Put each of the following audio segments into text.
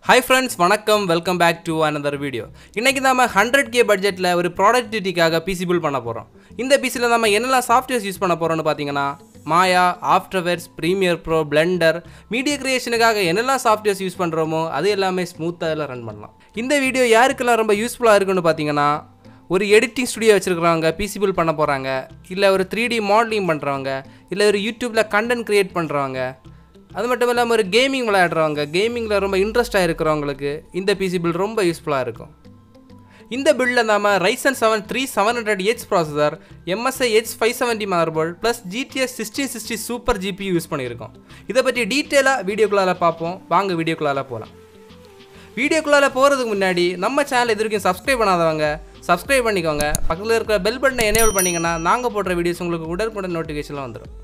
Hi friends, வணக்கம், welcome back to another video. இன்னைக்கு நாம 100k பட்ஜெட்ல ஒரு ப்ராடக்டிவிட்டிக்காக PC build பண்ண போறோம். இந்த PCல நாம என்னெல்லாம் சாஃப்ட்வேர்ஸ் யூஸ் பண்ண போறோம்னு பாத்தீங்கன்னா Maya, Afterverse, Premiere Pro, Blender, media கிரியேஷனுக்காக என்னெல்லாம் சாஃப்ட்வேர்ஸ் யூஸ் பண்றோமோ அது எல்லாமே ஸ்மூத்தா ரன் பண்ணலாம். இந்த வீடியோ யாருக்கெல்லாம் ரொம்ப யூஸ்ஃபுல்லா இருக்குன்னு பாத்தீங்கன்னா ஒரு எடிட்டிங் ஸ்டுடியோ வச்சிருக்கறவங்க PC build பண்ண போறாங்க, இல்ல ஒரு 3D மாடலிங் பண்றவங்க, இல்ல ஒரு YouTubeல கண்டென்ட் கிரியேட் பண்றவங்க, அது மட்டும் இல்லாமல் ஒரு கேமிங் விளையாடுறவங்க, கேமிங்கில் ரொம்ப இன்ட்ரெஸ்டாக இருக்கிறவங்களுக்கு இந்த PC build ரொம்ப யூஸ்ஃபுல்லாக இருக்கும். இந்த பில்டில் நாம் Ryzen 7 3700H processor, MSI H570 motherboard plus GTX 1660 super GPU use பண்ணியிருக்கோம். இதை பற்றி டீட்டெயிலாக வீடியோக்குள்ளால் பார்ப்போம். வாங்க வீடியோக்குள்ளால் போகலாம். வீடியோக்குள்ளால் போகிறதுக்கு முன்னாடி நம்ம சேனல் இது வரைக்கும் சப்ஸ்கிரைப் பண்ணாதவங்க சப்ஸ்கிரைப் பண்ணிக்கோங்க. பக்கத்தில் இருக்கிற பெல் பட்டனை எனேபிள் பண்ணிங்கன்னா நாங்கள் போடுற வீடியோஸ் உங்களுக்கு உடனுக்குடன் நோட்டிஃபிகேஷன்லாம் வந்துடும்.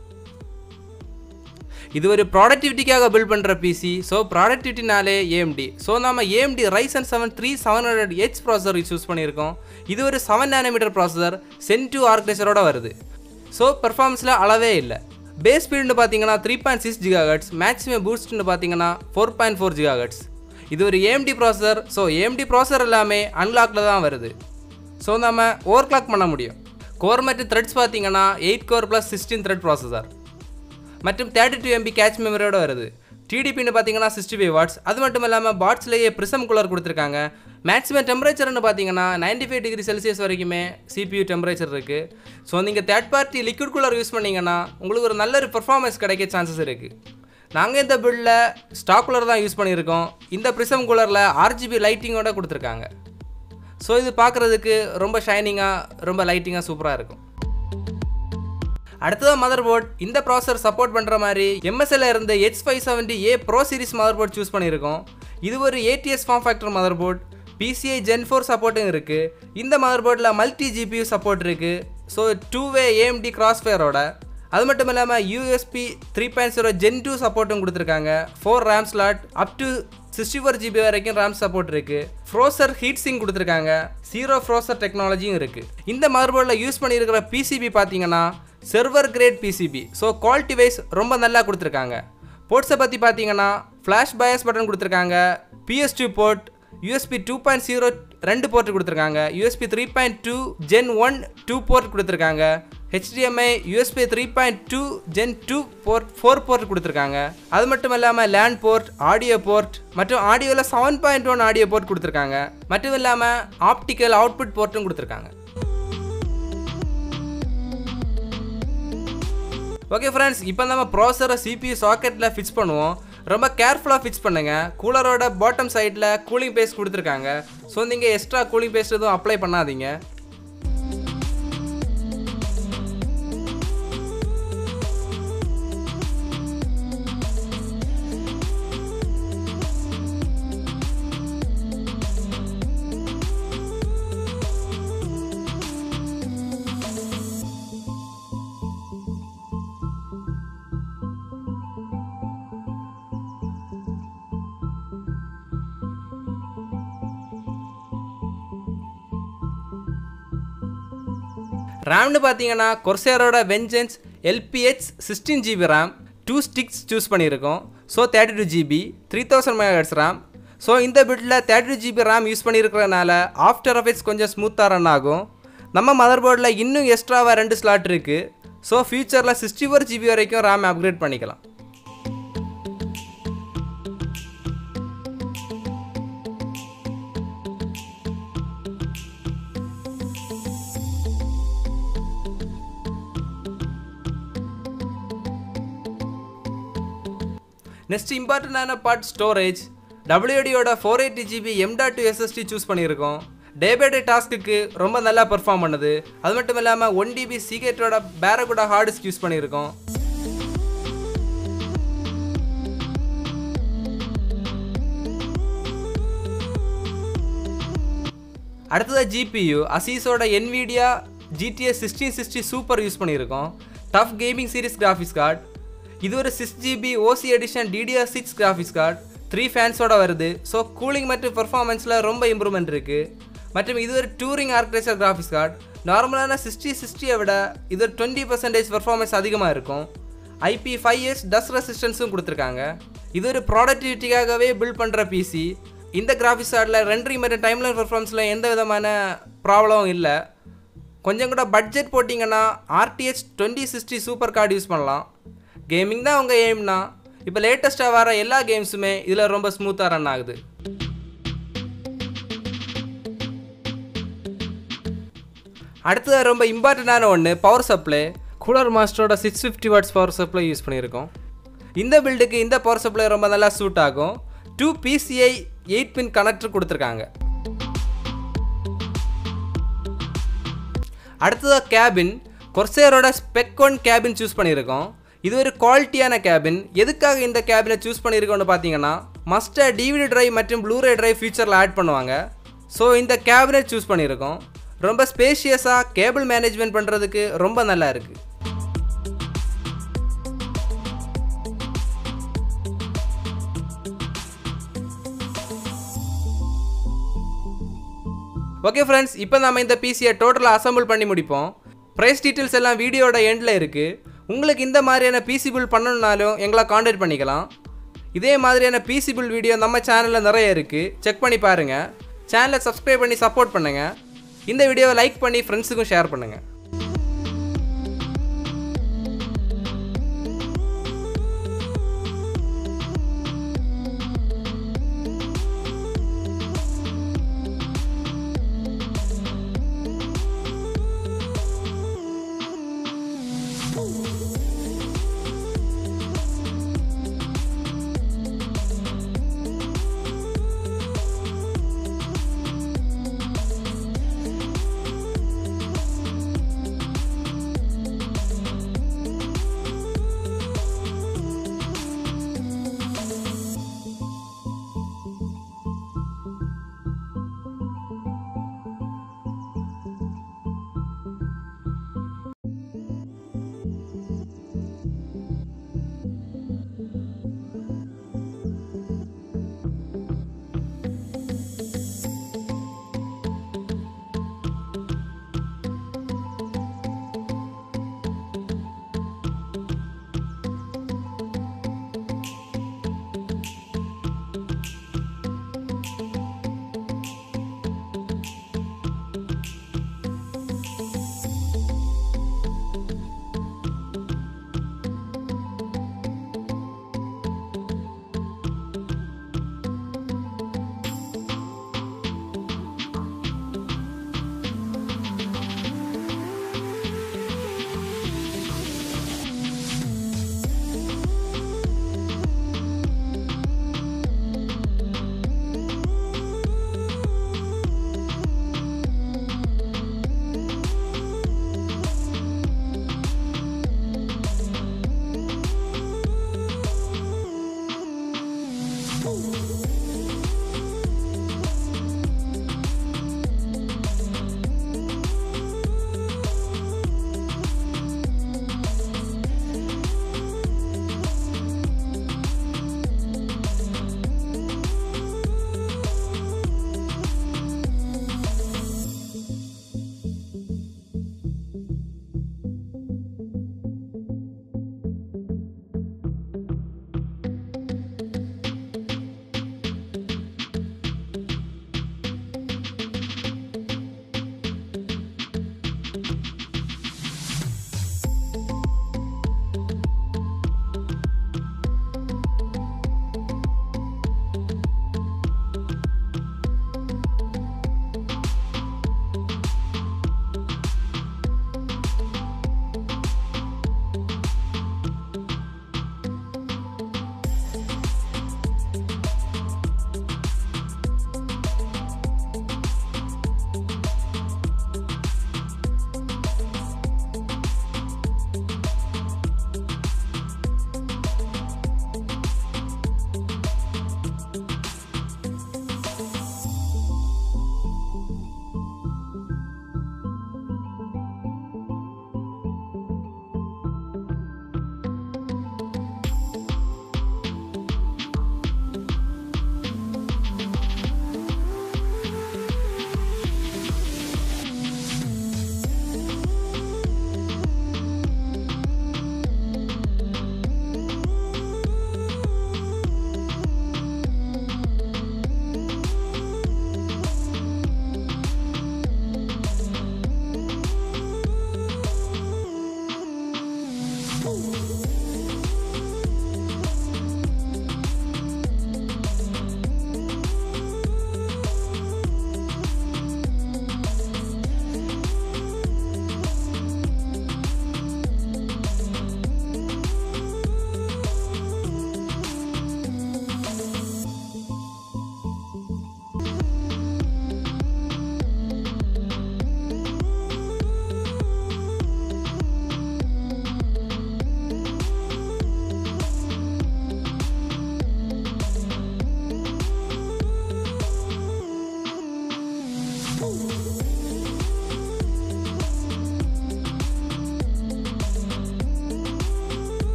இது ஒரு ப்ராடக்டிவிட்டிக்காக பில்ட் பண்ணுற PC. ஸோ ப்ராடக்டிவிட்டினாலே AMD. ஸோ நம்ம AMD Ryzen 7 3700H processor use பண்ணியிருக்கோம். இது ஒரு 7nm ப்ராசஸர் Zen 2 ஆர்கிடெக்சரோட வருது. ஸோ பெர்ஃபார்மன்ஸில் அளவே இல்லை. பேஸ் ஸ்பீடுன்னு பார்த்தீங்கன்னா 3.6 GHz, மேக்ஸிமம் பூஸ்ட்னு பார்த்தீங்கன்னா 4.4 GHz. இது ஒரு AMD processor. So AMD processor எல்லாமே அன்லாக்டில் தான் வருது. ஸோ நம்ம ஓவர் கிளாக் பண்ண முடியும். கோர் மற்றும் த்ரெட்ஸ் பார்த்தீங்கன்னா 8 கோர் ப்ளஸ் 16 த்ரெட் ப்ராசஸர் மற்றும் 32 MB கேட்ச் மெமரியோட வருது. TDPன்னு பார்த்தீங்கன்னா 65 வாட்ஸ். அது மட்டும் இல்லாமல் பாட்ஸ்லேயே ப்ரிசம் கூலர் கொடுத்துருக்காங்க. மேக்ஸிமம் டெம்பரேச்சர்னு பார்த்தீங்கன்னா 95 டிகிரி செல்சியஸ் வரைக்குமே CPU டெம்பரேச்சர் இருக்குது. ஸோ நீங்கள் third party liquid cooler use பண்ணிங்கன்னா உங்களுக்கு ஒரு நல்ல ஒரு பெர்ஃபார்மன்ஸ் கிடைக்க சான்சஸ் இருக்குது. நாங்கள் இந்த பில்டில் ஸ்டாக் கூலர் தான் யூஸ் பண்ணியிருக்கோம். இந்த ப்ரிசம் கூலரில் RGB லைட்டிங்கோட கொடுத்துருக்காங்க. ஸோ இது பார்க்குறதுக்கு ரொம்ப ஷைனிங்காக, ரொம்ப லைட்டிங்காக சூப்பராக இருக்கும். அடுத்ததாக மதர்போர்ட். இந்த ப்ராசஸர் சப்போர்ட் பண்ணுற மாதிரி MSIல இருந்து H570A Pro series motherboard choose பண்ணியிருக்கோம். இது ஒரு ATS form factor motherboard. PCI Gen 4 சப்போர்ட்டும் இருக்குது. இந்த மதர்போர்டில் மல்டி GPU சப்போர்ட் இருக்குது. ஸோ 2-way AMD கிராஸ்ஃபயரோட. அது மட்டும் இல்லாமல் USB 3.0 Gen 2 சப்போர்ட்டும் கொடுத்துருக்காங்க. 4 RAM slot up to 64 GB வரைக்கும் RAM சப்போர்ட் இருக்குது. ஃப்ரோசர் ஹீட் சிங்க் கொடுத்துருக்காங்க. ஜீரோ ஃப்ரோசர் டெக்னாலஜியும் இருக்குது. இந்த மதர்போர்டில் யூஸ் பண்ணியிருக்கிற PCB பார்த்தீங்கன்னா server grade PCB. So quality wise ரொம்ப நல்லா கொடுத்துருக்காங்க. போர்ட்ஸை பற்றி பார்த்தீங்கன்னா ஃப்ளாஷ் பயாஸ் பட்டன் கொடுத்துருக்காங்க. PS2 போர்ட், USB 2.0 2 போர்ட் கொடுத்துருக்காங்க. USB 3.2 Gen 1 2 போர்ட் கொடுத்துருக்காங்க. HDMI USB 3.2 Gen 2 port 4 port கொடுத்துருக்காங்க. அது மட்டும் இல்லாமல் லேண்ட் போர்ட், ஆடியோ போர்ட் மற்றும் ஆடியோவில் 7.1 ஆடியோ போர்ட் கொடுத்துருக்காங்க. மட்டும் இல்லாமல் ஆப்டிக்கல் அவுட்புட் போர்ட்டும் கொடுத்துருக்காங்க. ஓகே ஃப்ரெண்ட்ஸ், இப்போ நம்ம ப்ராசஸரை CPU சாக்கெட்டில் ஃபிக்ஸ் பண்ணுவோம். ரொம்ப கேர்ஃபுல்லாக ஃபிக்ஸ் பண்ணுங்கள். கூலரோட பாட்டம் சைடில் கூலிங் பேஸ்ட் கொடுத்துருக்காங்க. ஸோ நீங்கள் எக்ஸ்ட்ரா கூலிங் பேஸ்ட் எதுவும் அப்ளை பண்ணாதீங்க. ரேம்னு பார்த்தீங்கன்னா கொர்சேரோட Vengeance LPH 16 GB RAM, 2 sticks choose பண்ணியிருக்கோம். So 32 GB 3000 MHz RAM. So இந்த பில்டில் 32 GB RAM யூஸ் பண்ணியிருக்கிறதுனால ஆஃப்டர் எஃபெக்ட்ஸ் கொஞ்சம் ஸ்மூத்தாக ரன் ஆகும். நம்ம மதர்போர்டில் இன்னும் எக்ஸ்ட்ராவாக 2 ஸ்லாட் இருக்குது. ஸோ ஃபியூச்சரில் 64 GB வரைக்கும் RAM அப்கிரேட் பண்ணிக்கலாம். நெக்ஸ்ட் இம்பார்ட்டண்டான பார்ட் ஸ்டோரேஜ். WD-யோட 480 GB M.2 SSD சூஸ் பண்ணியிருக்கோம். டே பை டே டாஸ்க்கு ரொம்ப நல்லா பெர்ஃபார்ம் பண்ணுது. அது மட்டும் இல்லாமல் 1 TB Seagateோட Barracuda ஹார்ட் டிஸ்க் யூஸ் பண்ணியிருக்கோம். அடுத்ததாக ஜிபியு அசீஸோட NVIDIA GTX 1660 சூப்பர் யூஸ் பண்ணியிருக்கோம். Tough gaming series graphics card. இது ஒரு 6GB OC edition DDR6 graphics card 3 ஃபேன்ஸோட வருது. ஸோ கூலிங் மற்றும் பெர்ஃபார்மன்ஸில் ரொம்ப இம்ப்ரூவ்மெண்ட் இருக்குது. மற்றும் இது ஒரு டூரிங் ஆர்கிடெக்சர் கிராஃபிக்ஸ் கார்டு. நார்மலான 6060 விட இது ஒரு 20% பெர்ஃபார்மன்ஸ் அதிகமாக இருக்கும். IP5S டஸ்ட் ரெசிஸ்டன்ஸும் கொடுத்துருக்காங்க. இது ஒரு ப்ராடக்டிவிட்டிக்காகவே பில்ட் பண்ணுற பிசி. இந்த கிராஃபிக்ஸ் கார்டில் ரெண்டரிங் மற்றும் டைம்லைன் பெர்ஃபார்மன்ஸில் எந்த விதமான ப்ராப்ளமும் இல்லை. கொஞ்சம் கூட பட்ஜெட் போட்டிங்கன்னா RTX 2060 சூப்பர் கார்டு யூஸ் பண்ணலாம். கேமிங் தான் உங்கள் எய்ம்னா இப்போ லேட்டஸ்ட்டாக வர எல்லா கேம்ஸுமே இதில் ரொம்ப ஸ்மூத்தாக ரன் ஆகுது. அடுத்தது ரொம்ப இம்பார்ட்டண்டான ஒன்று பவர் சப்ளை. கூலர் மாஸ்டரோட 650 வாட்ஸ் பவர் சப்ளை யூஸ் பண்ணியிருக்கோம். இந்த பில்டுக்கு இந்த பவர் சப்ளை ரொம்ப நல்லா சூட் ஆகும். 2 PCI 8-pin கனெக்டர் கொடுத்துருக்காங்க. அடுத்ததாக கேபின். கொர்சேரோட ஸ்பெக் 1 கேபின் சூஸ் பண்ணியிருக்கோம். இது ஒரு குவாலிட்டியான கேபின். எதுக்காக இந்த கேபினை சூஸ் பண்ணியிருக்கோன்னு பார்த்தீங்கன்னா மஸ்ட்டாக DVD டிரைவ் மற்றும் ப்ளூரே டிரைவ் ஃபியூச்சரில் ஆட் பண்ணுவாங்க. ஸோ இந்த கேபினை சூஸ் பண்ணியிருக்கோம். ரொம்ப ஸ்பேஷியஸாக கேபிள் மேனேஜ்மெண்ட் பண்ணுறதுக்கு ரொம்ப நல்லா இருக்குது. ஓகே ஃப்ரெண்ட்ஸ், இப்போ நம்ம இந்த பிசியை டோட்டலாக அசம்பிள் பண்ணி முடிப்போம். ப்ரைஸ் டீட்டெயில்ஸ் எல்லாம் வீடியோட எண்டில் இருக்குது. உங்களுக்கு இந்த மாதிரியான பிசி பில்ட் பண்ணணுன்னாலும் எங்களை காண்டாக்ட் பண்ணிக்கலாம். இதே மாதிரியான பிசி பில்ட் வீடியோ நம்ம சேனலில் நிறைய இருக்குது, செக் பண்ணி பாருங்கள். சேனலை சப்ஸ்கிரைப் பண்ணி சப்போர்ட் பண்ணுங்கள். இந்த வீடியோவை லைக் பண்ணி ஃப்ரெண்ட்ஸுக்கும் ஷேர் பண்ணுங்கள்.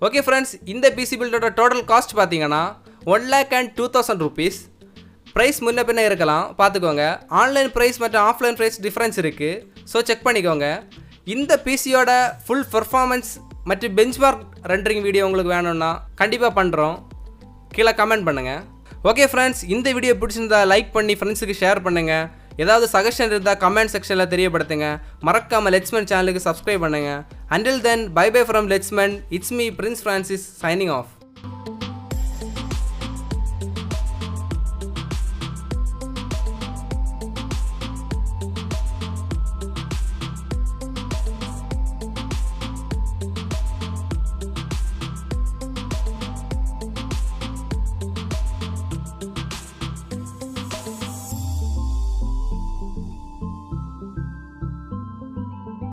ஓகே ஃப்ரெண்ட்ஸ், இந்த பிசி பில்டோட டோட்டல் காஸ்ட் பார்த்தீங்கன்னா 1,02,000 rupees. ப்ரைஸ் முன்ன பின்ன இருக்கலாம், பார்த்துக்கோங்க. ஆன்லைன் ப்ரைஸ் மற்றும் ஆஃப்லைன் ப்ரைஸ் டிஃப்ரென்ஸ் இருக்குது, ஸோ செக் பண்ணிக்கோங்க. இந்த பிசியோட ஃபுல் பெர்ஃபார்மன்ஸ் மற்றும் பெஞ்ச்மார்க் ரெண்டரிங் வீடியோ உங்களுக்கு வேணும்னா கண்டிப்பாக பண்ணுறோம், கீழே கமெண்ட் பண்ணுங்கள். ஓகே ஃப்ரெண்ட்ஸ், இந்த வீடியோ பிடிச்சிருந்தா லைக் பண்ணி ஃப்ரெண்ட்ஸுக்கு ஷேர் பண்ணுங்கள். ஏதாவது சஜஷன் இருந்தால் கமெண்ட் செக்ஷனில் தெரியப்படுத்துங்க. மறக்காமல் லெட்ஸ்மேன் சேனலுக்கு சப்ஸ்கிரைப் பண்ணுங்கள். Until then, bye bye from Let's Man. It's me, Prince Francis, signing off.